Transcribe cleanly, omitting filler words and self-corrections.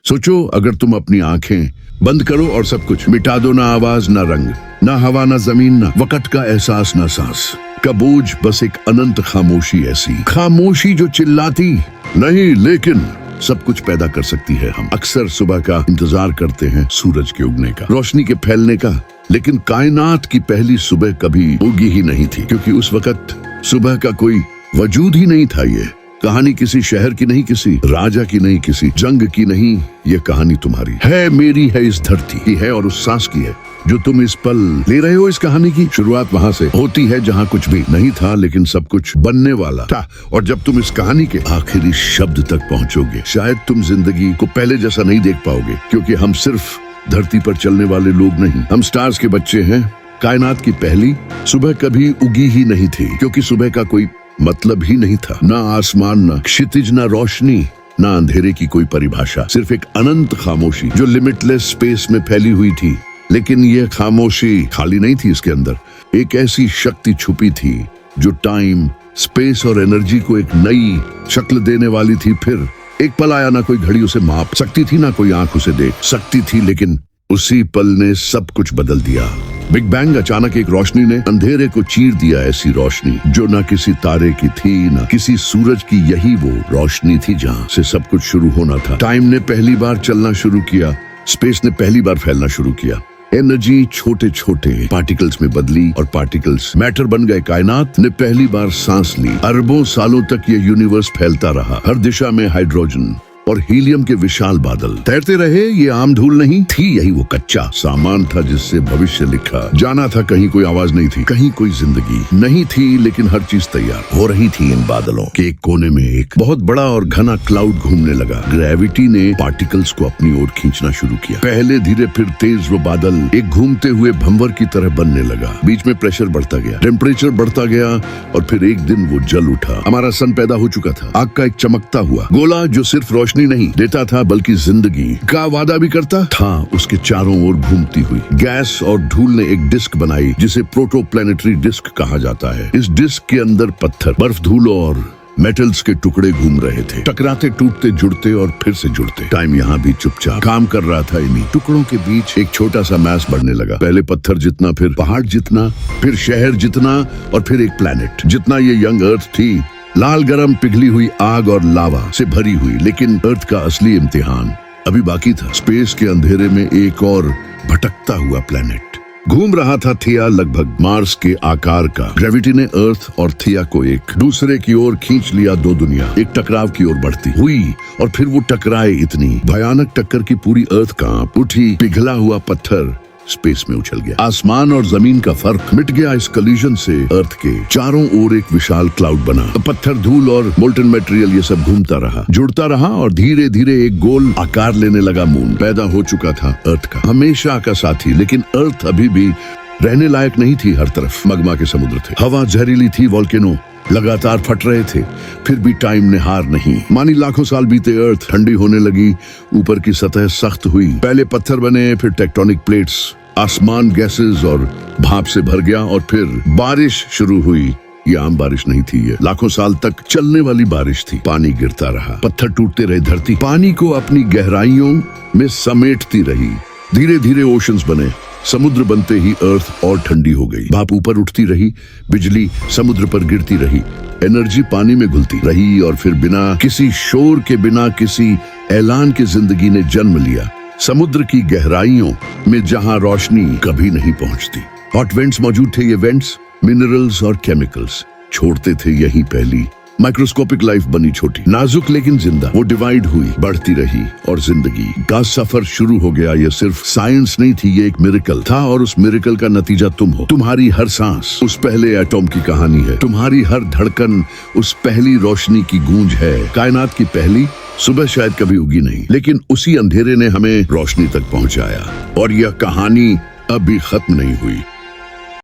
सोचो, अगर तुम अपनी आंखें बंद करो और सब कुछ मिटा दो, ना आवाज, ना रंग, ना हवा, ना जमीन, ना वक़्त का एहसास, ना सांस का बोझ, बस एक अनंत खामोशी, ऐसी खामोशी जो चिल्लाती नहीं लेकिन सब कुछ पैदा कर सकती है। हम अक्सर सुबह का इंतजार करते हैं, सूरज के उगने का, रोशनी के फैलने का, लेकिन कायनात की पहली सुबह कभी उगी ही नहीं थी, क्योंकि उस वक्त सुबह का कोई वजूद ही नहीं था। ये कहानी किसी शहर की नहीं, किसी राजा की नहीं, किसी जंग की नहीं। ये कहानी तुम्हारी है, मेरी है, इस धरती की है और उस सांस की है जो तुम इस पल ले रहे हो। इस कहानी की शुरुआत वहाँ से होती है जहाँ कुछ भी नहीं था, लेकिन सब कुछ बनने वाला था। और जब तुम इस कहानी के आखिरी शब्द तक पहुँचोगे, शायद तुम जिंदगी को पहले जैसा नहीं देख पाओगे, क्योंकि हम सिर्फ धरती पर चलने वाले लोग नहीं, हम स्टार्स के बच्चे हैं। कायनात की पहली सुबह कभी उगी ही नहीं थी, क्योंकि सुबह का कोई मतलब ही नहीं था। ना आसमान, ना क्षितिज, ना रोशनी, ना अंधेरे की कोई परिभाषा, सिर्फ एक अनंत खामोशी जो लिमिटलेस स्पेस में फैली हुई थी। लेकिन यह खामोशी खाली नहीं थी, इसके अंदर एक ऐसी शक्ति छुपी थी जो टाइम, स्पेस और एनर्जी को एक नई शक्ल देने वाली थी। फिर एक पल आया, ना कोई घड़ी उसे माप सकती थी, ना कोई आंख उसे देख सकती थी, लेकिन उसी पल ने सब कुछ बदल दिया। बिग बैंग, अचानक एक रोशनी ने अंधेरे को चीर दिया, ऐसी रोशनी जो ना किसी तारे की थी, ना किसी सूरज की। यही वो रोशनी थी जहाँ से सब कुछ शुरू होना था। टाइम ने पहली बार चलना शुरू किया, स्पेस ने पहली बार फैलना शुरू किया, एनर्जी छोटे छोटे पार्टिकल्स में बदली और पार्टिकल्स मैटर बन गए। कायनात ने पहली बार सांस ली। अरबों सालों तक ये यूनिवर्स फैलता रहा, हर दिशा में हाइड्रोजन और हीलियम के विशाल बादल तैरते रहे। ये आम धूल नहीं थी, यही वो कच्चा सामान था जिससे भविष्य लिखा जाना था। कहीं कोई आवाज नहीं थी, कहीं कोई जिंदगी नहीं थी, लेकिन हर चीज तैयार हो रही थी। इन बादलों के एक कोने में एक बहुत बड़ा और घना क्लाउड घूमने लगा। ग्रेविटी ने पार्टिकल्स को अपनी ओर खींचना शुरू किया। पहले धीरे, फिर तेज वो बादल एक घूमते हुए भंवर की तरह बनने लगा। बीच में प्रेशर बढ़ता गया, टेम्परेचर बढ़ता गया, और फिर एक दिन वो जल उठा। हमारा सन पैदा हो चुका था, आग का एक चमकता हुआ गोला जो सिर्फ रोशनी नहीं देता था, बल्कि जिंदगी का वादा भी करता था। उसके चारों ओर घूमती हुई गैस और धूल ने एक डिस्क बनाई, जिसे प्रोटोप्लैनेटरी डिस्क कहा जाता है। इस डिस्क के अंदर पत्थर, बर्फ, धूल और मेटल्स के टुकड़े घूम रहे थे, टकराते, टूटते, जुड़ते और फिर से जुड़ते। टाइम यहाँ भी चुपचाप काम कर रहा था। इन्हीं टुकड़ों के बीच एक छोटा सा मैस बढ़ने लगा। पहले पत्थर जितना, फिर पहाड़ जितना, फिर शहर जितना, और फिर एक प्लैनेट जितना। ये यंग अर्थ थी, लाल गरम पिघली हुई आग और लावा से भरी हुई। लेकिन अर्थ का असली इम्तिहान अभी बाकी था। स्पेस के अंधेरे में एक और भटकता हुआ प्लैनेट घूम रहा था। थिया लगभग मार्स के आकार का। ग्रेविटी ने अर्थ और थिया को एक दूसरे की ओर खींच लिया। दो दुनिया एक टकराव की ओर बढ़ती हुई, और फिर वो टकराए। इतनी भयानक टक्कर की पूरी अर्थ कांप उठी। पिघला हुआ पत्थर स्पेस में उछल गया। आसमान और जमीन का फर्क मिट गया। इस कलीजन से अर्थ के चारों ओर एक विशाल क्लाउड बना। पत्थर, धूल और मोल्टन मटेरियल ये सब घूमता रहा, जुड़ता रहा, और धीरे धीरे एक गोल आकार लेने लगा। मून पैदा हो चुका था, अर्थ का हमेशा का साथी। लेकिन अर्थ अभी भी रहने लायक नहीं थी। हर तरफ मगमा के समुद्र थे, हवा जहरीली थी, वोल्केनो लगातार फट रहे थे। फिर भी टाइम ने हार नहीं मानी। लाखों साल बीते, अर्थ ठंडी होने लगी, ऊपर की सतह सख्त हुई। पहले पत्थर बने, फिर टेक्टोनिक प्लेट्स, आसमान गैसेस और भाप से भर गया, और फिर बारिश शुरू हुई। ये आम बारिश नहीं थी, ये लाखों साल तक चलने वाली बारिश थी। पानी गिरता रहा, पत्थर टूटते रहे, धरती पानी को अपनी गहराइयों में समेटती रही। धीरे धीरे ओशंस बने। समुद्र बनते ही अर्थ और ठंडी हो गई। भाप ऊपर उठती रही, बिजली समुद्र पर गिरती रही, एनर्जी पानी में घुलती रही, और फिर बिना किसी शोर के, बिना किसी ऐलान के जिंदगी ने जन्म लिया। समुद्र की गहराइयों में जहां रोशनी कभी नहीं पहुंचती। हॉट वेंट्स मौजूद थे। ये वेंट्स मिनरल्स और केमिकल्स छोड़ते थे। यही पहली माइक्रोस्कोपिक लाइफ बनी, छोटी, नाजुक लेकिन जिंदा। वो डिवाइड हुई, बढ़ती रही, और जिंदगी का सफर शुरू हो गया। ये सिर्फ साइंस नहीं थी, ये एक मिरेकल था, और उस मिरेकल का नतीजा तुम हो। तुम्हारी हर सांस उस पहले एटॉम की कहानी है। तुम्हारी हर धड़कन उस पहली रोशनी की गूंज है। कायनात की पहली सुबह शायद कभी उगी नहीं, लेकिन उसी अंधेरे ने हमें रोशनी तक पहुंचाया। और यह कहानी अभी खत्म नहीं हुई।